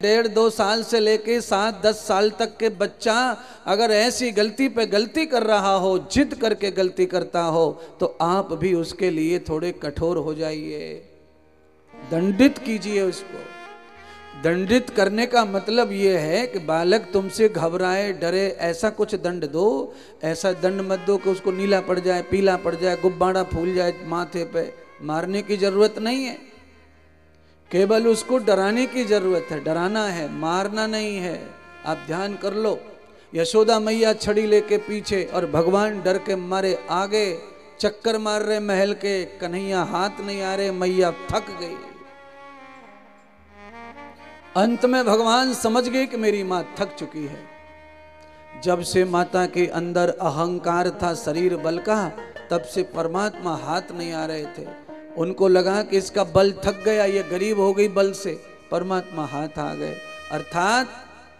1.5-2 साल से लेके 7-10 साल तक के बच्चा अगर ऐसी गलती पे गलती कर रहा हो, जिद करके गलती करता हो, तो आप भी उसके लिए थोड़े कठोर हो जाइए, दंडित कीजिए उसको। दंडित करने का मतलब यह है कि बालक तुमसे घबराए डरे, ऐसा कुछ दंड दो। ऐसा दंड मत दो कि उसको नीला पड़ जाए, पीला पड़ जाए, गुब्बारा फूल जाए माथे पे। मारने की जरूरत नहीं है, केवल उसको डराने की जरूरत है। डराना है, मारना नहीं है। आप ध्यान कर लो, यशोदा मैया छड़ी लेके पीछे और भगवान डर के मारे आगे, चक्कर मार रहे महल के। कन्हैया हाथ नहीं आ रहे, मैया थक गई। अंत में भगवान समझ गए कि मेरी मां थक चुकी है। जब से माता के अंदर अहंकार था शरीर बल का, तब से परमात्मा हाथ नहीं आ रहे थे। उनको लगा कि इसका बल थक गया, ये गरीब हो गई बल से, परमात्मा हाथ आ गए। अर्थात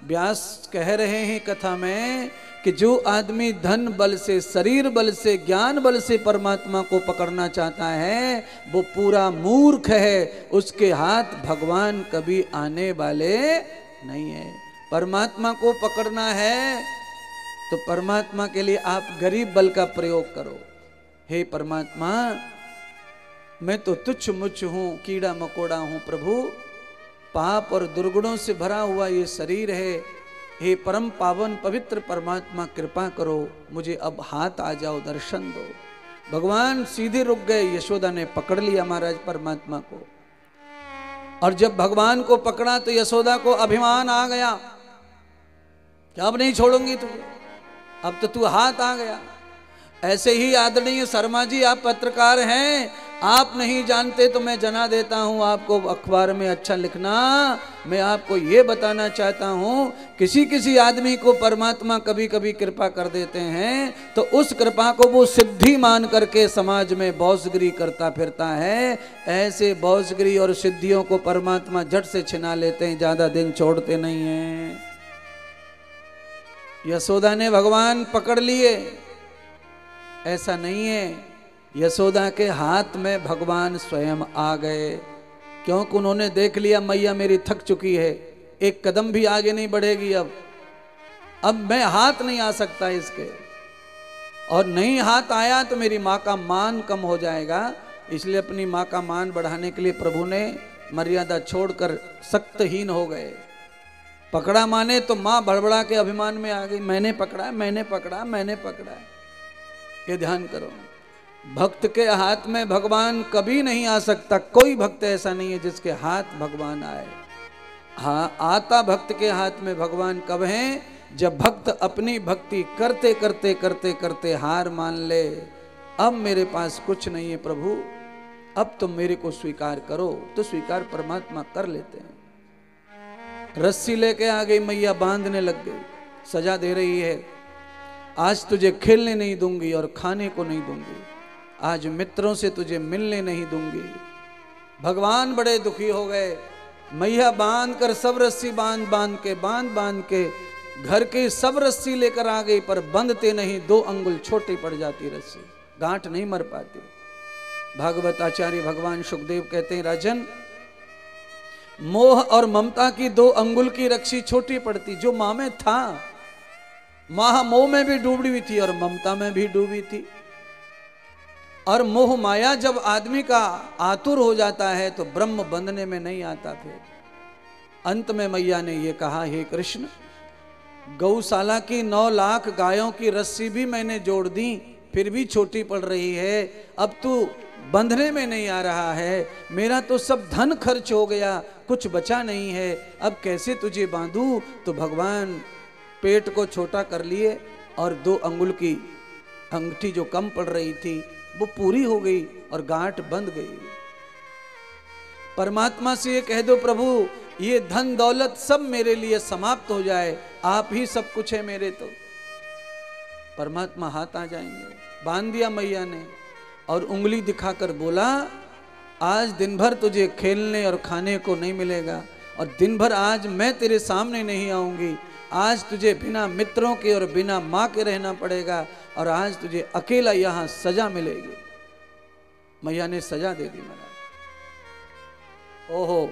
व्यास कह रहे हैं कथा में कि जो आदमी धन बल से, शरीर बल से, ज्ञान बल से परमात्मा को पकड़ना चाहता है, वो पूरा मूर्ख है। उसके हाथ भगवान कभी आने वाले नहीं है। परमात्मा को पकड़ना है तो परमात्मा के लिए आप गरीब बल का प्रयोग करो। हे परमात्मा, मैं तो तुच्छ मुच्छ हूं, कीड़ा मकोड़ा हूं प्रभु, पाप और दुर्गुणों से भरा हुआ ये शरीर है। हे परम पावन पवित्र परमात्मा, कृपा करो, मुझे अब हाथ आ जाओ, दर्शन दो। भगवान सीधे रुक गए। यशोदा ने पकड़ लिया महाराज परमात्मा को, और जब भगवान को पकड़ा तो यशोदा को अभिमान आ गया कि अब नहीं छोड़ूंगी तुझे, अब तो तू हाथ आ गया। ऐसे ही आदरणीय शर्मा जी, आप पत्रकार हैं, आप नहीं जानते तो मैं जना देता हूं आपको, अखबार में अच्छा लिखना। मैं आपको ये बताना चाहता हूं, किसी किसी आदमी को परमात्मा कभी कभी कृपा कर देते हैं तो उस कृपा को वो सिद्धि मान करके समाज में बौसगिरी करता फिरता है। ऐसे बौसगिरी और सिद्धियों को परमात्मा झट से छिना लेते हैं, ज्यादा दिन छोड़ते नहीं हैं। यशोदा ने भगवान पकड़ लिए, ऐसा नहीं है। यशोदा के हाथ में भगवान स्वयं आ गए, क्योंकि उन्होंने देख लिया मैया मेरी थक चुकी है, एक कदम भी आगे नहीं बढ़ेगी, अब मैं हाथ नहीं आ सकता इसके, और नहीं हाथ आया तो मेरी माँ का मान कम हो जाएगा। इसलिए अपनी माँ का मान बढ़ाने के लिए प्रभु ने मर्यादा छोड़कर सख्तहीन हो गए। पकड़ा माने तो माँ बड़बड़ा के अभिमान में आ गई, मैंने पकड़ा, मैंने पकड़ा, मैंने पकड़ा। ये ध्यान करो, भक्त के हाथ में भगवान कभी नहीं आ सकता। कोई भक्त ऐसा नहीं है जिसके हाथ भगवान आए। हाँ, आता भक्त के हाथ में भगवान कब है? जब भक्त अपनी भक्ति करते करते करते करते हार मान ले, अब मेरे पास कुछ नहीं है प्रभु, अब तुम मेरे को स्वीकार करो, तो स्वीकार परमात्मा कर लेते हैं। रस्सी लेके आ गई मैया, बांधने लग गई, सजा दे रही है। आज तुझे खेलने नहीं दूंगी और खाने को नहीं दूंगी, आज मित्रों से तुझे मिलने नहीं दूंगी। भगवान बड़े दुखी हो गए। मैया बांध कर सब रस्सी बांध बांध के घर की सब रस्सी लेकर आ गई, पर बंधते नहीं, 2 अंगुल छोटी पड़ जाती रस्सी, गांठ नहीं मर पाती। भागवत आचार्य भगवान सुखदेव कहते हैं, राजन, मोह और ममता की 2 अंगुल की रस्सी छोटी पड़ती। जो माँ में था, माँ मोह में भी डूबी हुई थी और ममता में भी डूबी थी। और मोह माया जब आदमी का आतुर हो जाता है तो ब्रह्म बंधने में नहीं आता। फिर अंत में मैया ने ये कहा, हे कृष्ण, गौशाला की 9 लाख गायों की रस्सी भी मैंने जोड़ दी, फिर भी छोटी पड़ रही है। अब तू बंधने में नहीं आ रहा है, मेरा तो सब धन खर्च हो गया, कुछ बचा नहीं है, अब कैसे तुझे बांधूं? तो भगवान पेट को छोटा कर लिए और 2 अंगुल की अंगूठी जो कम पड़ रही थी वो पूरी हो गई और गांठ बंध गई। परमात्मा से ये कह दो, प्रभु ये धन दौलत सब मेरे लिए समाप्त हो जाए, आप ही सब कुछ है मेरे, तो परमात्मा हाथ आ जाएंगे। बांध दिया मैया ने और उंगली दिखाकर बोला, आज दिन भर तुझे खेलने और खाने को नहीं मिलेगा, और दिन भर आज मैं तेरे सामने नहीं आऊंगी। आज तुझे बिना मित्रों के और बिना माँ के रहना पड़ेगा, और आज तुझे अकेला यहाँ सजा मिलेगी। मैया ने सजा दे दी महाराज। ओहो,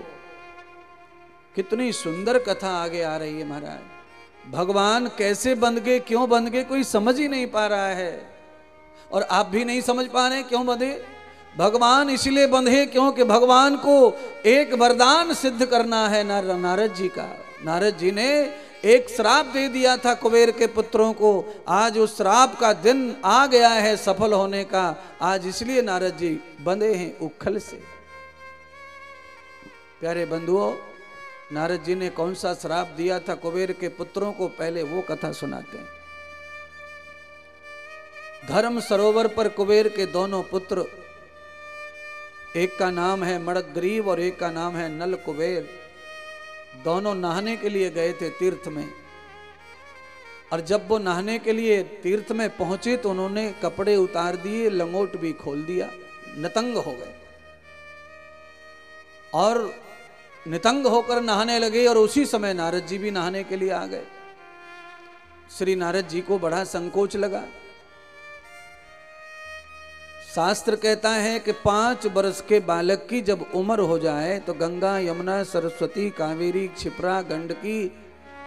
कितनी सुंदर कथा आगे आ रही है महाराज। भगवान कैसे बंध गए, क्यों बंध गए, कोई समझ ही नहीं पा रहा है। और आप भी नहीं समझ पा रहे क्यों बंधे। भगवान इसलिए बंधे क्योंकि भगवान को एक वरदान सिद्ध करना है नारद जी का। नारद जी ने एक श्राप दे दिया था कुबेर के पुत्रों को। आज उस श्राप का दिन आ गया है सफल होने का। आज इसलिए नारद जी बंधे हैं उखल से। प्यारे बंधुओं, नारद जी ने कौन सा श्राप दिया था कुबेर के पुत्रों को, पहले वो कथा सुनाते हैं। धर्म सरोवर पर कुबेर के दोनों पुत्र, एक का नाम है मड़ग्रीव और एक का नाम है नल कुबेर, दोनों नहाने के लिए गए थे तीर्थ में। और जब वो नहाने के लिए तीर्थ में पहुंचे तो उन्होंने कपड़े उतार दिए, लंगोट भी खोल दिया, नितंग हो गए और नितंग होकर नहाने लगे। और उसी समय नारद जी भी नहाने के लिए आ गए। श्री नारद जी को बड़ा संकोच लगा। शास्त्र कहता है कि 5 वर्ष के बालक की जब उम्र हो जाए तो गंगा, यमुना, सरस्वती, कावेरी, क्षिप्रा, गंडकी,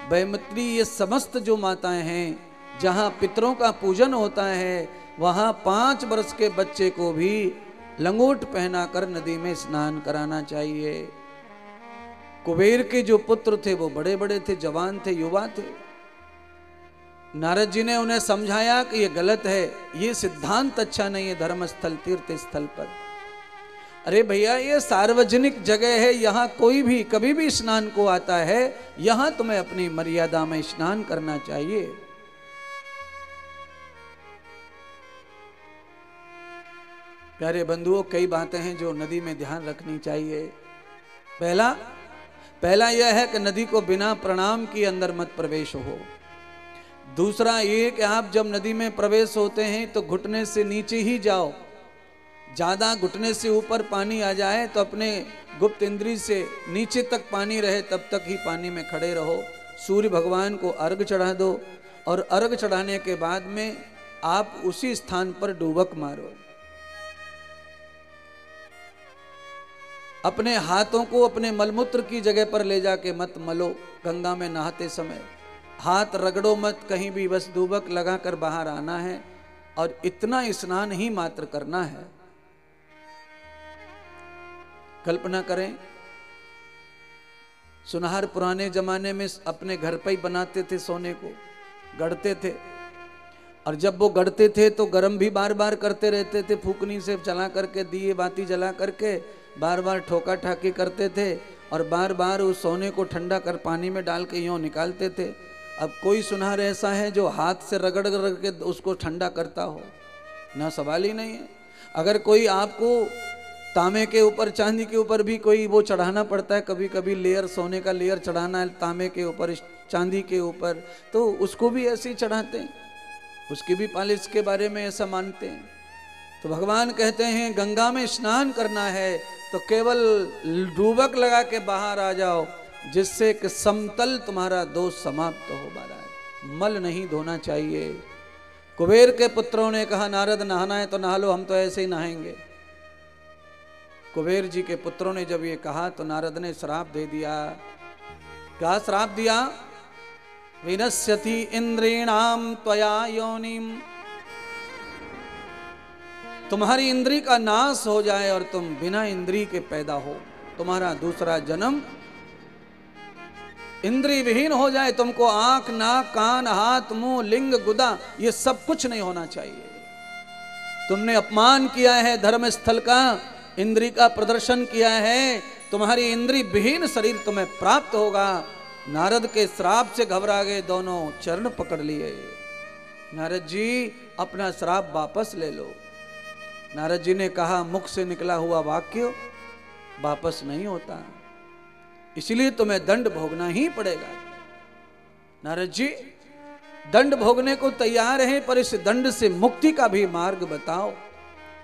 बैमत्री, ये समस्त जो माताएं हैं जहां पितरों का पूजन होता है, वहां 5 वर्ष के बच्चे को भी लंगोट पहनाकर नदी में स्नान कराना चाहिए। कुबेर के जो पुत्र थे वो बड़े बड़े थे, जवान थे, युवा थे। नारद जी ने उन्हें समझाया कि ये गलत है, ये सिद्धांत अच्छा नहीं है धर्मस्थल तीर्थ स्थल पर। अरे भैया, ये सार्वजनिक जगह है, यहां कोई भी कभी भी स्नान को आता है, यहां तुम्हें अपनी मर्यादा में स्नान करना चाहिए। प्यारे बंधुओं, कई बातें हैं जो नदी में ध्यान रखनी चाहिए। पहला यह है कि नदी को बिना प्रणाम किए अंदर मत प्रवेश हो। दूसरा ये कि आप जब नदी में प्रवेश होते हैं तो घुटने से नीचे ही जाओ। ज़्यादा घुटने से ऊपर पानी आ जाए तो अपने गुप्त इंद्री से नीचे तक पानी रहे तब तक ही पानी में खड़े रहो। सूर्य भगवान को अर्घ चढ़ा दो और अर्घ चढ़ाने के बाद में आप उसी स्थान पर डुबक मारो। अपने हाथों को अपने मलमूत्र की जगह पर ले जाके मत मलो। गंगा में नहाते समय हाथ रगड़ो मत कहीं भी, बस डुबक लगाकर बाहर आना है और इतना स्नान ही मात्र करना है। कल्पना करें, सुनहर पुराने जमाने में अपने घर पर ही बनाते थे, सोने को गढ़ते थे। और जब वो गढ़ते थे तो गर्म भी बार बार करते रहते थे, फूकनी से चला करके, दिए बाती जला करके बार बार ठोका ठाकी करते थे और बार बार उस सोने को ठंडा कर पानी में डाल के यूं निकालते थे। अब कोई सुनहर ऐसा है जो हाथ से रगड़ रगड़ के उसको ठंडा करता हो? ना, सवाल ही नहीं है। अगर कोई आपको तांबे के ऊपर, चांदी के ऊपर भी कोई वो चढ़ाना पड़ता है, कभी कभी लेयर, सोने का लेयर चढ़ाना है तांबे के ऊपर, चांदी के ऊपर, तो उसको भी ऐसे ही चढ़ाते हैं, उसकी भी पालिश के बारे में ऐसा मानते हैं। तो भगवान कहते हैं गंगा में स्नान करना है तो केवल डुबक लगा के बाहर आ जाओ, जिससे कि समतल तुम्हारा दोष समाप्त हो महाराज। मल नहीं धोना चाहिए। कुबेर के पुत्रों ने कहा नारद नहाना है तो नहा लो, हम तो ऐसे ही नहाएंगे। कुबेर जी के पुत्रों ने जब ये कहा तो नारद ने श्राप दे दिया। क्या श्राप दिया? विनश्यति इंद्रिणाम त्वया योनिम, तुम्हारी इंद्री का नाश हो जाए और तुम बिना इंद्री के पैदा हो, तुम्हारा दूसरा जन्म इंद्री विहीन हो जाए, तुमको आंख, नाक, कान, हाथ, मुंह, लिंग, गुदा, ये सब कुछ नहीं होना चाहिए। तुमने अपमान किया है धर्मस्थल का, इंद्री का प्रदर्शन किया है, तुम्हारी इंद्री विहीन शरीर तुम्हें प्राप्त होगा। नारद के श्राप से घबरा गए, दोनों चरण पकड़ लिए। नारद जी अपना श्राप वापस ले लो। नारद जी ने कहा मुख से निकला हुआ वाक्य वापस नहीं होता, इसलिए तुम्हें दंड भोगना ही पड़ेगा। नारद जी दंड भोगने को तैयार हैं, पर इस दंड से मुक्ति का भी मार्ग बताओ।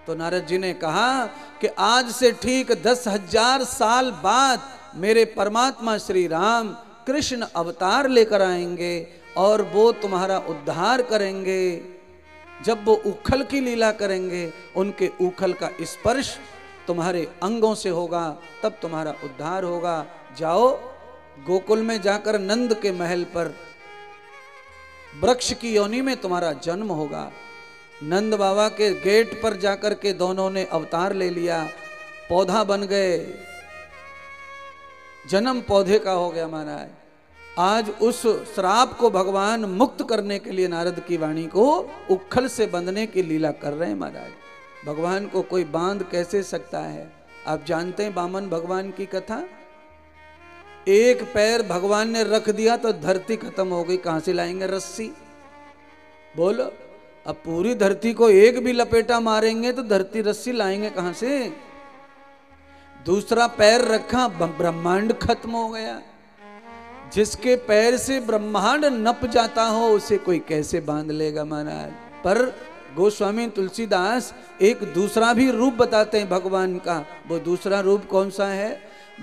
तो नारद जी ने कहा कि आज से ठीक 10,000 साल बाद मेरे परमात्मा श्री राम कृष्ण अवतार लेकर आएंगे और वो तुम्हारा उद्धार करेंगे। जब वो उखल की लीला करेंगे, उनके उखल का स्पर्श तुम्हारे अंगों से होगा, तब तुम्हारा उद्धार होगा। जाओ गोकुल में जाकर नंद के महल पर वृक्ष की योनि में तुम्हारा जन्म होगा। नंद बाबा के गेट पर जाकर के दोनों ने अवतार ले लिया, पौधा बन गए, जन्म पौधे का हो गया महाराज। आज उस श्राप को भगवान मुक्त करने के लिए नारद की वाणी को उखल से बंधने की लीला कर रहे हैं महाराज। भगवान को कोई बांध कैसे सकता है? आप जानते हैं वामन भगवान की कथा। एक पैर भगवान ने रख दिया तो धरती खत्म हो गई। कहां से लाएंगे रस्सी? बोलो, अब पूरी धरती को एक भी लपेटा मारेंगे तो धरती रस्सी लाएंगे कहां से? दूसरा पैर रखा, ब्रह्मांड खत्म हो गया। जिसके पैर से ब्रह्मांड नप जाता हो उसे कोई कैसे बांध लेगा महाराज। पर गोस्वामी तुलसीदास एक दूसरा भी रूप बताते हैं भगवान का। वो दूसरा रूप कौन सा है?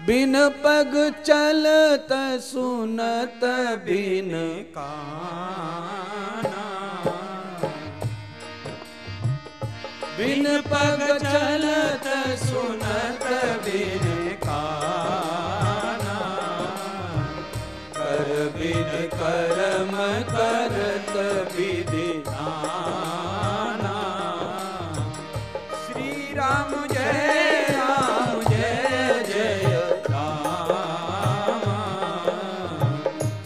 बिन पग चलत सुनत बिन काना, बिन पग चलत सुनत बिन काना, कर बिन कर्म करत विधि नाना। श्री राम जय राम जय जय राम,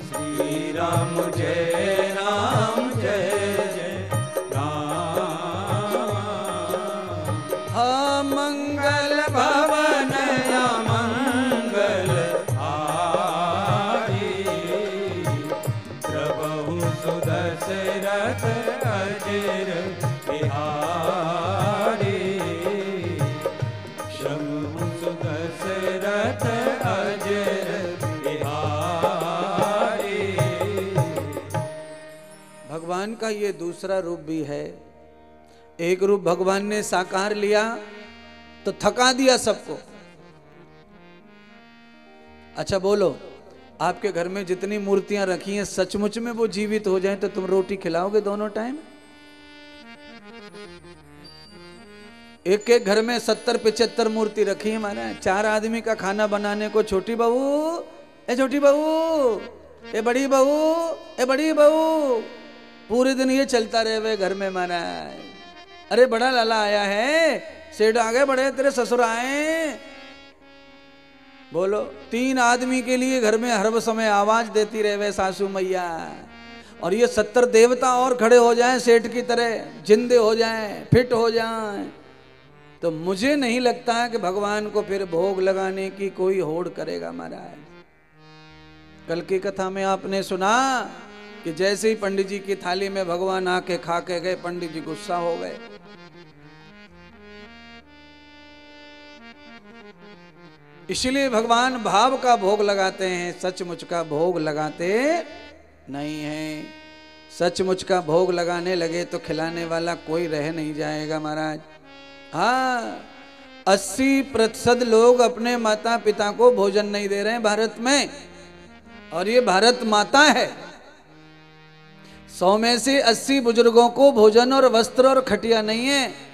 श्री राम जय राम जय जय राम। मंगल भवन मंगल हारी, प्रभु सुदशरथ अजर बिहारी, प्रभु सुदशरथ अजर बिहारी। भगवान का ये दूसरा रूप भी है। एक रूप भगवान ने साकार लिया तो थका दिया सबको। अच्छा बोलो, आपके घर में जितनी मूर्तियां रखी हैं सचमुच में वो जीवित हो जाएं तो तुम रोटी खिलाओगे दोनों टाइम? एक एक घर में 70-75 मूर्ति रखी है हमारे। 4 आदमी का खाना बनाने को छोटी बहू, ए छोटी बहू, ए बड़ी बहू, ए बड़ी बहू, पूरे दिन ये चलता रहे हुए घर में माना। अरे बड़ा लाला आया है, सेठ आ गए, बड़े तेरे ससुर आए। बोलो, 3 आदमी के लिए घर में हर समय आवाज देती रहे वे सासू मैया। और ये 70 देवता और खड़े हो जाएं सेठ की तरह, जिंदे हो जाएं, फिट हो जाएं, तो मुझे नहीं लगता है कि भगवान को फिर भोग लगाने की कोई होड़ करेगा महाराज। कल की कथा में आपने सुना कि जैसे ही पंडित जी की थाली में भगवान आके खा के गए, पंडित जी गुस्सा हो गए। इसलिए भगवान भाव का भोग लगाते हैं, सचमुच का भोग लगाते नहीं हैं। सचमुच का भोग लगाने लगे तो खिलाने वाला कोई रह नहीं जाएगा महाराज। हाँ, 80% लोग अपने माता पिता को भोजन नहीं दे रहे हैं भारत में, और ये भारत माता है। 100 में से 80 बुजुर्गों को भोजन और वस्त्र और खटिया नहीं है।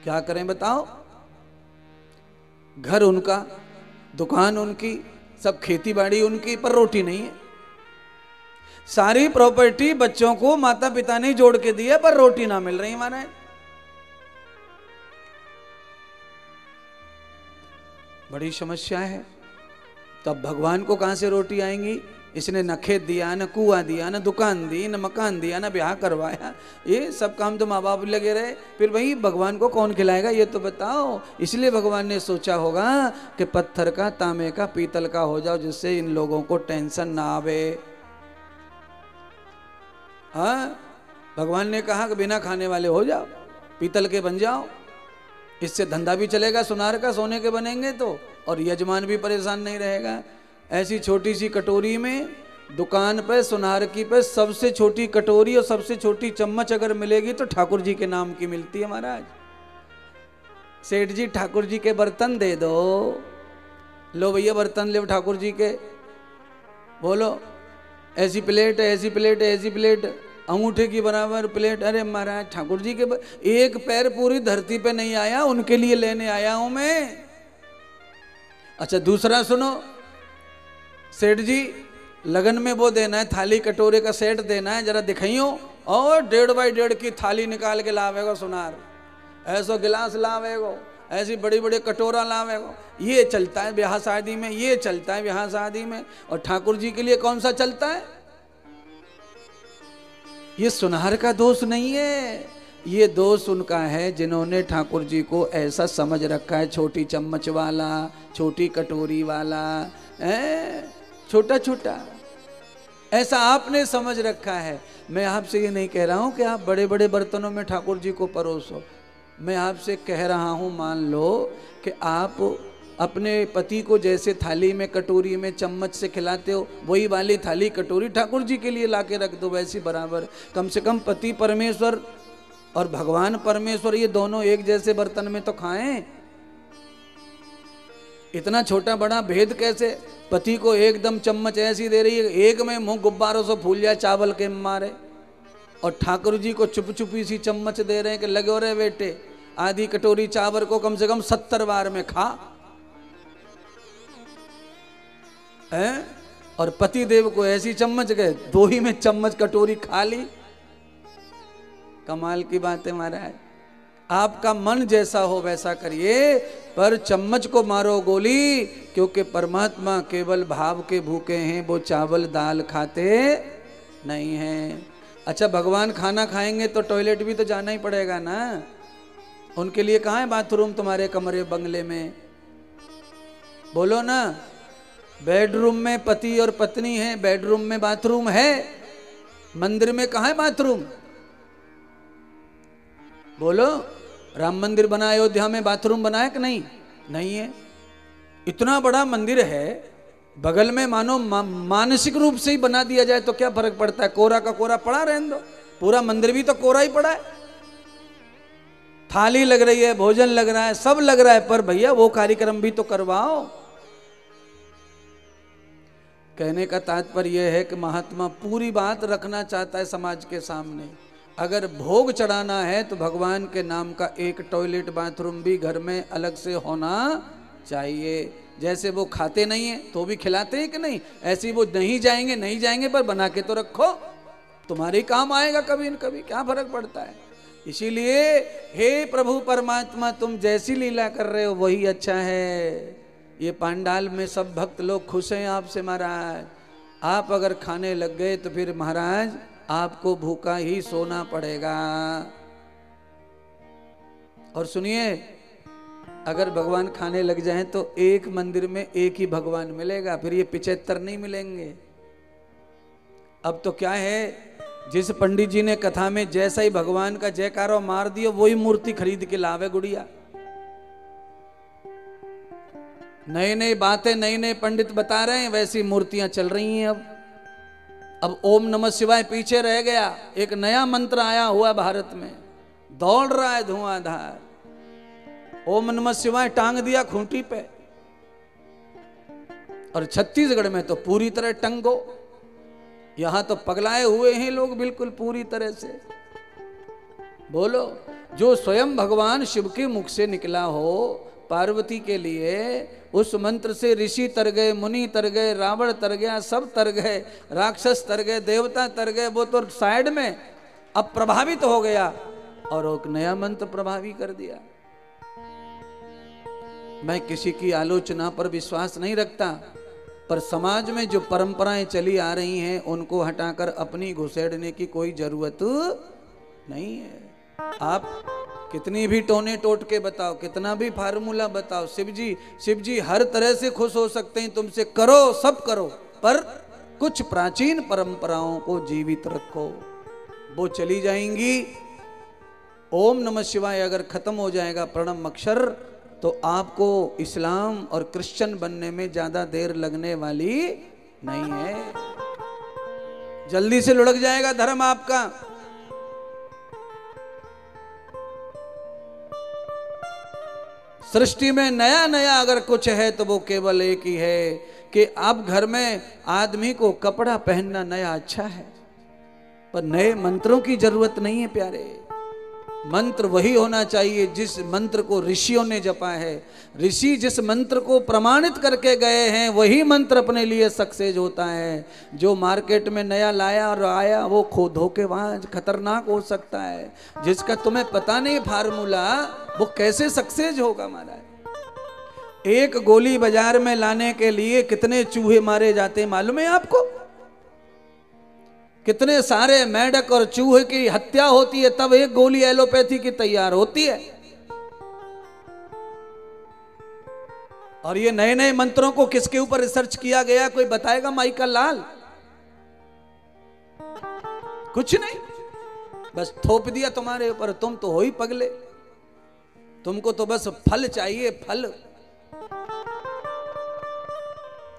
क्या करें बताओ? घर उनका, दुकान उनकी, सब खेती बाड़ी उनकी, पर रोटी नहीं है। सारी प्रॉपर्टी बच्चों को माता पिता ने जोड़ के दी है, पर रोटी ना मिल रही माने। बड़ी समस्या है। तब भगवान को कहां से रोटी आएंगी? इसने न खेत दिया, न कुआं दिया, न दुकान दी, न मकान दिया, न ब्याह करवाया। ये सब काम तो माँ बाप लगे रहे, फिर वही भगवान को कौन खिलाएगा ये तो बताओ। इसलिए भगवान ने सोचा होगा कि पत्थर का, तांबे का, पीतल का हो जाओ, जिससे इन लोगों को टेंशन ना आवे। हाँ, भगवान ने कहा कि बिना खाने वाले हो जाओ, पीतल के बन जाओ, इससे धंधा भी चलेगा सुनार का, सोने के बनेंगे तो, और यजमान भी परेशान नहीं रहेगा। ऐसी छोटी सी कटोरी में दुकान पे सुनार की पे सबसे छोटी कटोरी और सबसे छोटी चम्मच अगर मिलेगी तो ठाकुर जी के नाम की मिलती है महाराज। सेठ जी ठाकुर जी के बर्तन दे दो, लो भैया बर्तन ले ठाकुर जी के। बोलो, ऐसी प्लेट, ऐसी प्लेट, ऐसी प्लेट, अंगूठे की बराबर प्लेट। अरे महाराज ठाकुर जी के एक पैर पूरी धरती पे नहीं आया, उनके लिए लेने आया हूं मैं। अच्छा दूसरा सुनो, सेठ जी लगन में वो देना है, थाली कटोरे का सेट देना है, जरा दिखाइयो। और 1.5 बाई 1.5 की थाली निकाल के लावेगो सुनार, ऐसो गिलास लावेगो, ऐसी बड़ी बड़ी कटोरा लावेगो। ये चलता है ब्याह शादी में, ये चलता है ब्याह शादी में। और ठाकुर जी के लिए कौन सा चलता है? ये सुनार का दोष नहीं है, ये दोष उनका है जिन्होंने ठाकुर जी को ऐसा समझ रखा है, छोटी चम्मच वाला, छोटी कटोरी वाला, छोटा छोटा, ऐसा आपने समझ रखा है। मैं आपसे ये नहीं कह रहा हूं कि आप बड़े बड़े बर्तनों में ठाकुर जी को परोसो। मैं आपसे कह रहा हूं, मान लो कि आप अपने पति को जैसे थाली में कटोरी में चम्मच से खिलाते हो, वही वाली थाली कटोरी ठाकुर जी के लिए लाके रख दो, वैसी बराबर। कम से कम पति परमेश्वर और भगवान परमेश्वर ये दोनों एक जैसे बर्तन में तो खाएं। इतना छोटा बड़ा भेद कैसे? पति को एकदम चम्मच ऐसी दे रही है, एक में मुंह गुब्बारों से फूल जाए चावल के मारे, और ठाकुर जी को चुप चुपी सी चम्मच दे रहे हैं कि लगे रे बेटे, आधी कटोरी चावल को कम से कम 70 बार में खा। और पति देव को ऐसी चम्मच गए, 2 ही में चम्मच कटोरी खा ली। कमाल की बात है महाराज। आपका मन जैसा हो वैसा करिए, पर चम्मच को मारो गोली, क्योंकि परमात्मा केवल भाव के भूखे हैं, वो चावल दाल खाते नहीं हैं। अच्छा भगवान खाना खाएंगे तो टॉयलेट भी तो जाना ही पड़ेगा ना, उनके लिए कहाँ है बाथरूम तुम्हारे कमरे बंगले में? बोलो ना। बेडरूम में पति और पत्नी है, बेडरूम में बाथरूम है, मंदिर में कहाँ है बाथरूम? बोलो। राम मंदिर बना अयोध्या में, बाथरूम बनाया कि नहीं? नहीं है। इतना बड़ा मंदिर है, बगल में मानो मानसिक रूप से ही बना दिया जाए तो क्या फर्क पड़ता है? कोरा का कोरा पड़ा रहने दो, पूरा मंदिर भी तो कोरा ही पड़ा है। थाली लग रही है, भोजन लग रहा है, सब लग रहा है, पर भैया वो कार्यक्रम भी तो करवाओ। कहने का तात्पर्य यह है कि महात्मा पूरी बात रखना चाहता है समाज के सामने। अगर भोग चढ़ाना है तो भगवान के नाम का एक टॉयलेट बाथरूम भी घर में अलग से होना चाहिए। जैसे वो खाते नहीं है तो भी खिलाते हैं कि नहीं, ऐसे वो नहीं जाएंगे पर बना के तो रखो, तुम्हारे काम आएगा कभी न कभी, क्या फर्क पड़ता है। इसीलिए हे प्रभु परमात्मा, तुम जैसी लीला कर रहे हो वही अच्छा है। ये पांडाल में सब भक्त लोग खुश हैं आपसे महाराज। आप अगर खाने लग गए तो फिर महाराज आपको भूखा ही सोना पड़ेगा। और सुनिए, अगर भगवान खाने लग जाएं तो एक मंदिर में एक ही भगवान मिलेगा, फिर ये 75 नहीं मिलेंगे। अब तो क्या है, जिस पंडित जी ने कथा में जैसा ही भगवान का जयकारा मार दिया वही मूर्ति खरीद के लावे गुड़िया। नई नई बातें नए नए पंडित बता रहे हैं, वैसी मूर्तियां चल रही हैं। अब ओम नमः शिवाय पीछे रह गया, एक नया मंत्र आया हुआ भारत में, दौड़ रहा है धुआंधार। ओम नमः शिवाय टांग दिया खूंटी पे, और छत्तीसगढ़ में तो पूरी तरह टंगो। यहां तो पगलाए हुए हैं लोग बिल्कुल पूरी तरह से। बोलो, जो स्वयं भगवान शिव के मुख से निकला हो पार्वती के लिए, उस मंत्र से ऋषि तर गए, मुनि तर गए, रावण तर गया, सब तर गए, राक्षस तर गए, देवता तर गए, वो तो साइड में अब प्रभावित हो गया और एक नया मंत्र प्रभावी कर दिया। मैं किसी की आलोचना पर विश्वास नहीं रखता, पर समाज में जो परंपराएं चली आ रही हैं उनको हटाकर अपनी घुसेड़ने की कोई जरूरत नहीं है। आप कितनी भी टोने टोट के बताओ, कितना भी फार्मूला बताओ, शिव जी हर तरह से खुश हो सकते हैं तुमसे, करो सब करो, पर कुछ प्राचीन परंपराओं को जीवित रखो, वो चली जाएंगी। ओम नमः शिवाय अगर खत्म हो जाएगा प्रणव अक्षर, तो आपको इस्लाम और क्रिश्चियन बनने में ज्यादा देर लगने वाली नहीं है, जल्दी से लुढ़क जाएगा धर्म आपका। सृष्टि में नया नया अगर कुछ है तो वो केवल एक ही है कि अब घर में आदमी को कपड़ा पहनना नया अच्छा है, पर नए मंत्रों की जरूरत नहीं है प्यारे। मंत्र वही होना चाहिए जिस मंत्र को ऋषियों ने जपा है। ऋषि जिस मंत्र को प्रमाणित करके गए हैं वही मंत्र अपने लिए सक्सेस होता है। जो मार्केट में नया लाया और आया वो खो धोखेबाज खतरनाक हो सकता है। जिसका तुम्हें पता नहीं फार्मूला वो कैसे सक्सेस होगा। महाराज एक गोली बाजार में लाने के लिए कितने चूहे मारे जाते हैं मालूम है आपको? कितने सारे मेंढक और चूहे की हत्या होती है तब एक गोली एलोपैथी की तैयार होती है। और ये नए नए मंत्रों को किसके ऊपर रिसर्च किया गया कोई बताएगा? माइकल लाल? कुछ नहीं, बस थोप दिया तुम्हारे ऊपर। तुम तो हो ही पगले, तुमको तो बस फल चाहिए, फल।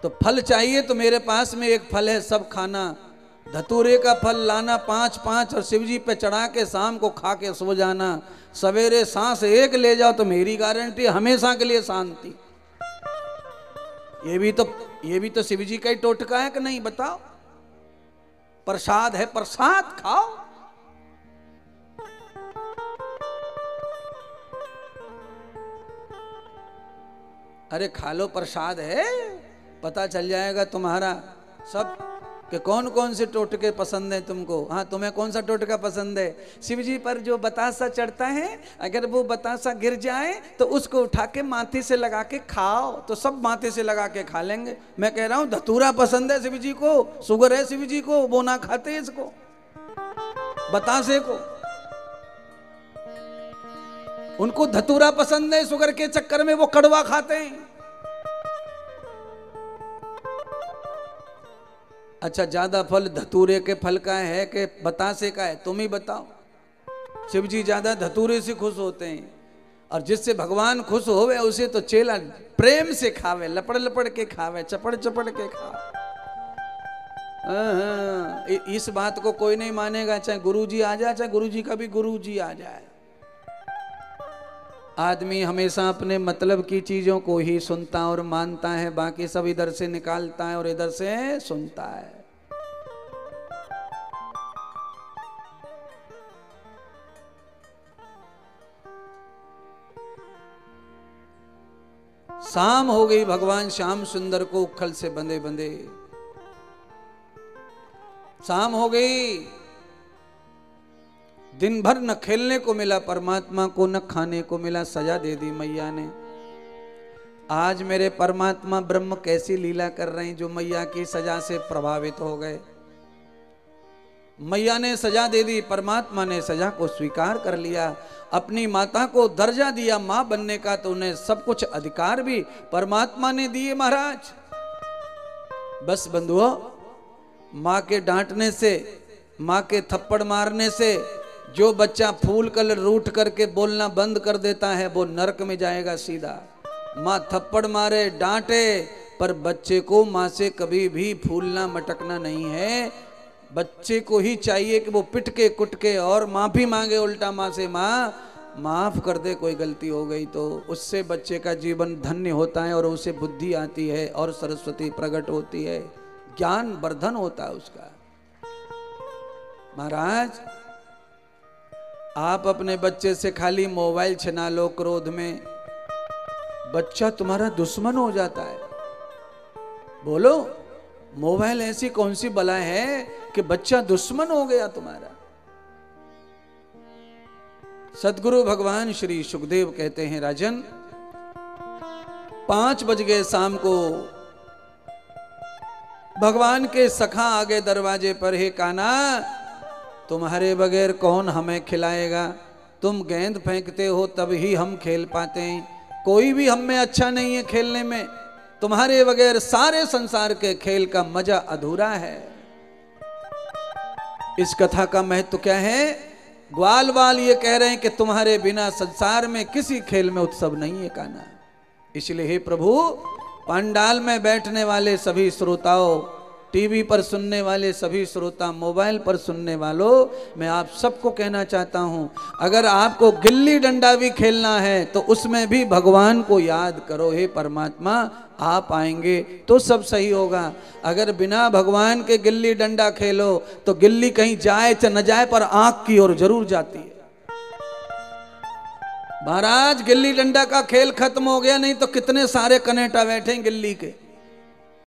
तो फल चाहिए तो मेरे पास में एक फल है, सब खाना। धतूरे का फल लाना 5-5 और शिवजी पे चढ़ा के शाम को खा के सो जाना। सवेरे सांस एक ले जाओ तो मेरी गारंटी हमेशा के लिए शांति। ये भी तो शिवजी का ही टोटका है कि नहीं बताओ? प्रसाद है, प्रसाद खाओ। अरे खा लो, प्रसाद है, पता चल जाएगा तुम्हारा सब कि कौन कौन से टोटके पसंद है तुमको। हाँ, तुम्हें कौन सा टोटका पसंद है? शिवजी पर जो बतासा चढ़ता है, अगर वो बतासा गिर जाए तो उसको उठा के माथे से लगा के खाओ, तो सब माथे से लगा के खा लेंगे। मैं कह रहा हूं धतूरा पसंद है शिवजी को, शुगर है शिवजी को, वो ना खाते इसको, बतासे को। उनको धतूरा पसंद है, शुगर के चक्कर में वो कड़वा खाते हैं। अच्छा, ज्यादा फल धतूरे के फल का है कि बतासे का है? तुम ही बताओ। शिवजी ज्यादा धतूरे से खुश होते हैं, और जिससे भगवान खुश होवे उसे तो चेला प्रेम से खावे, लपड़ लपड़ के खावे, चपड़ चपड़ के खावे। इस बात को कोई नहीं मानेगा, चाहे गुरुजी आ जाए, चाहे गुरुजी का भी गुरुजी आ जाए। आदमी हमेशा अपने मतलब की चीजों को ही सुनता और मानता है, बाकी सब इधर से निकालता है और इधर से सुनता है। शाम हो गई, भगवान श्याम सुंदर को उखल से बंधे बंधे शाम हो गई। दिन भर न खेलने को मिला परमात्मा को, न खाने को मिला। सजा दे दी मैया ने। आज मेरे परमात्मा ब्रह्म कैसी लीला कर रहे हैं जो मैया की सजा से प्रभावित हो गए। मैया ने सजा दे दी, परमात्मा ने सजा को स्वीकार कर लिया। अपनी माता को दर्जा दिया मां बनने का, तो उन्हें सब कुछ अधिकार भी परमात्मा ने दिए महाराज। बस बंधुओं, मां के डांटने से, मां के थप्पड़ मारने से जो बच्चा फूल कर रूठ करके बोलना बंद कर देता है वो नरक में जाएगा सीधा। मां थप्पड़ मारे, डांटे, पर बच्चे को मां से कभी भी फूलना मटकना नहीं है। बच्चे को ही चाहिए कि वो पिट के कुट के और माफी मांगे उल्टा मां से, मां माफ कर दे कोई गलती हो गई तो। उससे बच्चे का जीवन धन्य होता है और उसे बुद्धि आती है और सरस्वती प्रकट होती है, ज्ञान वर्धन होता है उसका। महाराज, आप अपने बच्चे से खाली मोबाइल छिना लो क्रोध में, बच्चा तुम्हारा दुश्मन हो जाता है। बोलो, मोबाइल ऐसी कौन सी बला है कि बच्चा दुश्मन हो गया तुम्हारा? सदगुरु भगवान श्री सुखदेव कहते हैं, राजन 5 बज गए शाम को, भगवान के सखा आ गए दरवाजे पर। हे कान्हा, तुम्हारे बगैर कौन हमें खिलाएगा? तुम गेंद फेंकते हो तब ही हम खेल पाते हैं, कोई भी हम में अच्छा नहीं है खेलने में। तुम्हारे बगैर सारे संसार के खेल का मजा अधूरा है। इस कथा का महत्व क्या है? ग्वाल वाल ये कह रहे हैं कि तुम्हारे बिना संसार में किसी खेल में उत्सव नहीं है कान्हा। इसलिए हे प्रभु, पंडाल में बैठने वाले सभी श्रोताओं, टीवी पर सुनने वाले सभी श्रोता, मोबाइल पर सुनने वालों, मैं आप सबको कहना चाहता हूं, अगर आपको गिल्ली डंडा भी खेलना है तो उसमें भी भगवान को याद करो। हे परमात्मा, आप आएंगे तो सब सही होगा। अगर बिना भगवान के गिल्ली डंडा खेलो तो गिल्ली कहीं जाए चाहे न जाए पर आंख की ओर जरूर जाती है। महाराज गिल्ली डंडा का खेल खत्म हो गया, नहीं तो कितने सारे कनेटा बैठे गिल्ली के।